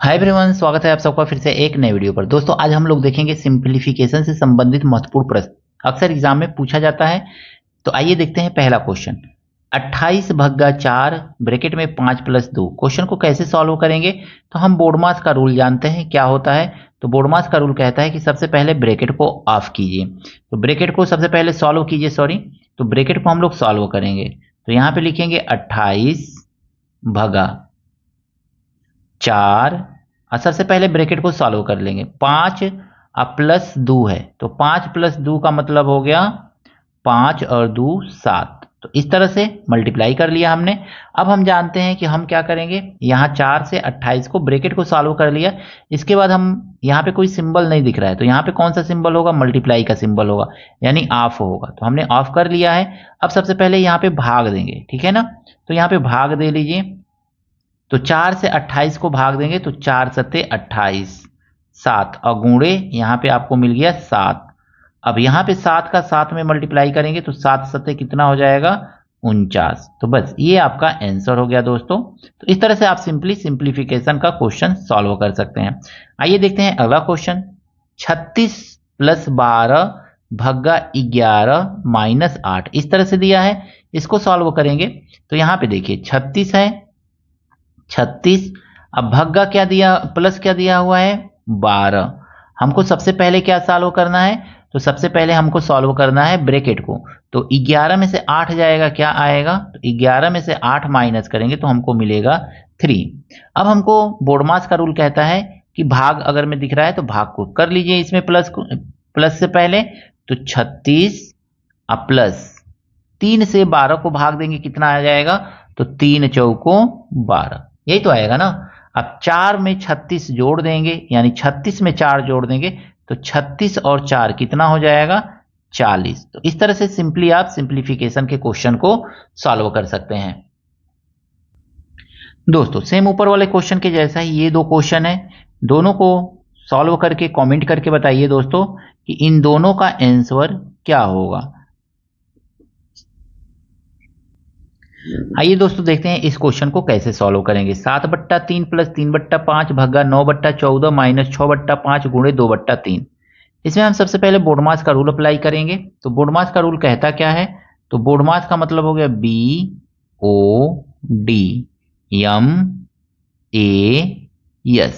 Hi everyone, स्वागत है आप सबका फिर से एक नए वीडियो पर। दोस्तों आज हम लोग देखेंगे सिंप्लीफिकेशन से संबंधित महत्वपूर्ण प्रश्न, अक्सर एग्जाम में पूछा जाता है। तो आइए देखते हैं पहला क्वेश्चन। 28/4 ब्रैकेट में 5+2 क्वेश्चन को कैसे सॉल्व करेंगे। तो हम बोडमास का रूल जानते हैं क्या होता है। तो बोडमास का रूल कहता है कि सबसे पहले ब्रैकेट को ऑफ कीजिए। तो ब्रैकेट को सबसे पहले सॉल्व कीजिए, तो ब्रैकेट को हम लोग सॉल्व करेंगे। तो यहाँ पे लिखेंगे 28/4 और सबसे पहले ब्रैकेट को सॉल्व कर लेंगे। 5 और +2 है, तो 5+2 का मतलब हो गया 5 और 2 7। तो इस तरह से मल्टीप्लाई कर लिया हमने। अब हम जानते हैं कि हम क्या करेंगे। यहाँ 4 से 28 को ब्रैकेट को सॉल्व कर लिया। इसके बाद हम यहाँ पे कोई सिंबल नहीं दिख रहा है, तो यहाँ पे कौन सा सिंबल होगा, मल्टीप्लाई का सिंबल होगा, यानी ऑफ होगा। तो हमने ऑफ कर लिया है। अब सबसे पहले यहाँ पे भाग देंगे, ठीक है ना। तो यहाँ पे भाग दे लीजिए। तो 4 से 28 को भाग देंगे तो 4 सत्ते 28, 7 और गुणे यहाँ पे आपको मिल गया 7। अब यहाँ पे 7 का 7 में मल्टीप्लाई करेंगे तो 7 सत्ते कितना हो जाएगा, 49। तो बस ये आपका आंसर हो गया दोस्तों। तो इस तरह से आप सिंपली सिंप्लीफिकेशन का क्वेश्चन सॉल्व कर सकते हैं। आइए देखते हैं अगला क्वेश्चन। 36 + 12 भग्गा 11 - 8 इस तरह से दिया है। इसको सॉल्व करेंगे तो यहाँ पे देखिए 36 है, 36। अब भग्गा क्या दिया, प्लस क्या दिया हुआ है, 12। हमको सबसे पहले क्या सॉल्व करना है। तो सबसे पहले हमको सॉल्व करना है ब्रैकेट को। तो 11 में से 8 जाएगा, क्या आएगा, तो 11 में से 8 माइनस करेंगे तो हमको मिलेगा 3। अब हमको बोडमास का रूल कहता है कि भाग अगर में दिख रहा है तो भाग को कर लीजिए इसमें प्लस से पहले। तो 36 और प्लस 3 से 12 को भाग देंगे, कितना आ जाएगा, तो 3 चौको 12, यही तो आएगा ना। अब 4 में 36 जोड़ देंगे, यानी 36 में 4 जोड़ देंगे तो 36 और 4 कितना हो जाएगा, 40। तो इस तरह से सिंपली आप सिंप्लीफिकेशन के क्वेश्चन को सॉल्व कर सकते हैं। दोस्तों सेम ऊपर वाले क्वेश्चन के जैसा ही ये दो क्वेश्चन है, दोनों को सॉल्व करके कमेंट करके बताइए दोस्तों कि इन दोनों का आंसर क्या होगा। आइए दोस्तों देखते हैं इस क्वेश्चन को कैसे सॉल्व करेंगे। 7/3 + 3/5 भग्गा 9/14 - 6/5 गुणे 2/3। इसमें हम सबसे पहले बोडमास का रूल अप्लाई करेंगे। तो बोडमास का रूल कहता क्या है, तो बोडमास का मतलब हो गया BODMAS।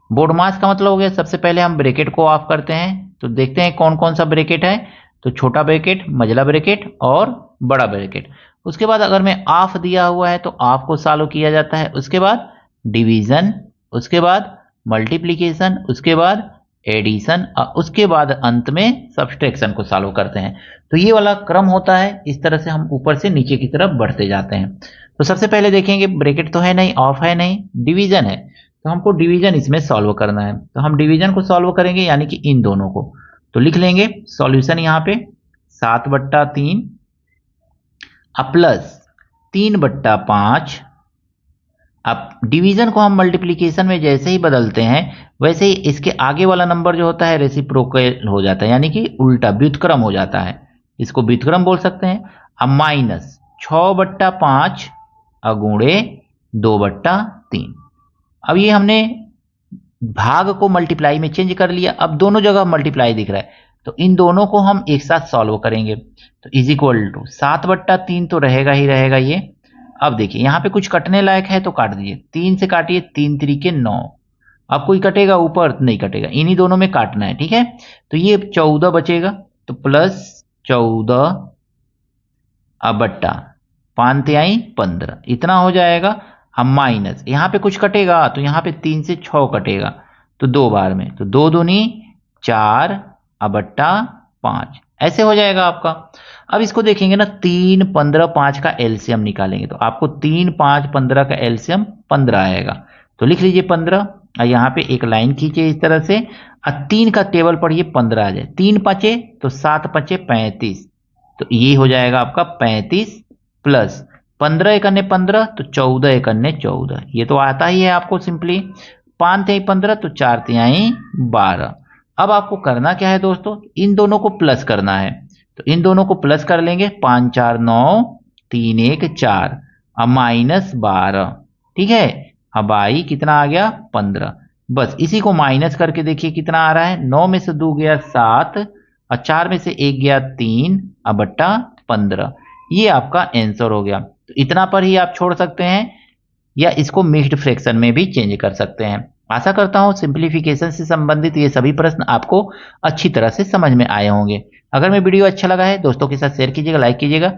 बोडमास का मतलब हो गया, सबसे पहले हम ब्रैकेट को ऑफ करते हैं। तो देखते हैं कौन कौन सा ब्रैकेट है। तो छोटा ब्रैकेट, मझला ब्रैकेट और बड़ा ब्रैकेट। उसके बाद अगर मैं ऑफ दिया हुआ है तो ऑफ को सॉल्व किया जाता है। उसके बाद डिवीजन, उसके बाद मल्टीप्लिकेशन, उसके बाद एडिशन और उसके बाद अंत में सब्सट्रैक्शन को सॉल्व करते हैं। तो ये वाला क्रम होता है। इस तरह से हम ऊपर से नीचे की तरफ बढ़ते जाते हैं। तो सबसे पहले देखेंगे ब्रैकेट तो है नहीं, ऑफ है नहीं, डिवीजन है, तो हमको डिवीजन इसमें सॉल्व करना है। तो हम डिवीजन को सॉल्व करेंगे, यानी कि इन दोनों को। तो लिख लेंगे सॉल्यूशन यहाँ पे 7/3 प्लस 3/5। अब डिवीजन को हम मल्टीप्लिकेशन में जैसे ही बदलते हैं वैसे ही इसके आगे वाला नंबर जो होता है रेसिप्रोकल हो जाता है, यानी कि उल्टा व्युत्क्रम हो जाता है। इसको व्युत्क्रम बोल सकते हैं। अब माइनस 6/5 गुणे 2/3। अब ये हमने भाग को मल्टीप्लाई में चेंज कर लिया। अब दोनों जगह मल्टीप्लाई दिख रहा है, तो इन दोनों को हम एक साथ सॉल्व करेंगे। तो इज इक्वल टू 7/3 तो रहेगा ही रहेगा ये। अब देखिए यहाँ पे कुछ कटने लायक है तो काट दीजिए, 3 से काटिए, 3 3 9। अब कोई कटेगा ऊपर, नहीं कटेगा, इन्हीं दोनों में काटना है, ठीक है। तो ये 14 बचेगा, तो प्लस 14 अब बट्टा 5 तिहाई 15 इतना हो जाएगा। हम माइनस यहाँ पे कुछ कटेगा तो यहाँ पे 3 से 6 कटेगा, तो 2 बार में, तो 2 दूनी 4 अब बट्टा 5 ऐसे हो जाएगा आपका। अब इसको देखेंगे ना, 3 15 5 का एलसीएम निकालेंगे तो आपको 3 5 15 का एलसीएम 15 आएगा। तो लिख लीजिए 15 और यहाँ पे एक लाइन खींचे इस तरह से, और 3 का टेबल पढ़िए 15 आ जाए। 3 5 तो 7 5 35, तो ये हो जाएगा आपका 35 प्लस 15 एक अन्य 15 तो 14 एक अन्य 14, ये तो आता ही है आपको सिंपली। 5 तिहाई 15 तो 4 तिहाई 12। अब आपको करना क्या है दोस्तों, इन दोनों को प्लस करना है। तो इन दोनों को प्लस कर लेंगे, 5 4 9 3 1 4 अब -12, ठीक है। अब आई कितना आ गया 15। बस इसी को माइनस करके देखिए कितना आ रहा है। 9 में से 2 गया 7 और 4 में से 1 गया 3 और बट्टा 15। ये आपका आंसर हो गया। तो इतना पर ही आप छोड़ सकते हैं या इसको मिक्स्ड फ्रैक्शन में भी चेंज कर सकते हैं। आशा करता हूं सिंप्लीफिकेशन से संबंधित ये सभी प्रश्न आपको अच्छी तरह से समझ में आए होंगे। अगर मैं वीडियो अच्छा लगा है दोस्तों के साथ शेयर कीजिएगा, लाइक कीजिएगा।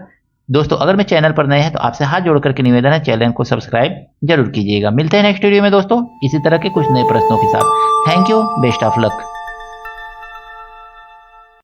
दोस्तों अगर मैं चैनल पर नए हैं तो आपसे हाथ जोड़ करके निवेदन है, चैनल को सब्सक्राइब जरूर कीजिएगा। मिलते हैं नेक्स्ट वीडियो में दोस्तों इसी तरह के कुछ नए प्रश्नों के साथ। Thank you, best of luck.